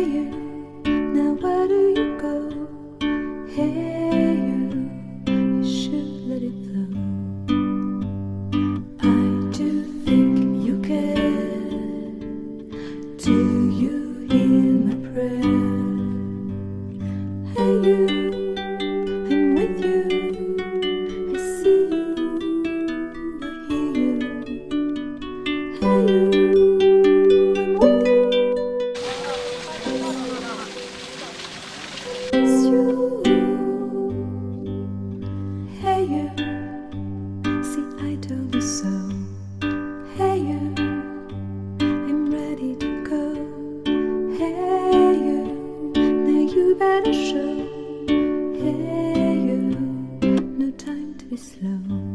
Hey you, now where do you go? Hey you should let it flow. I do think you care. Do you hear my prayer? Hey you, I'm with you. I see you, I hear you. Hey you, I'm with you. It's you. Hey you, see I told you so. Hey you, I'm ready to go. Hey you, now you better show. Hey you, no time to be slow.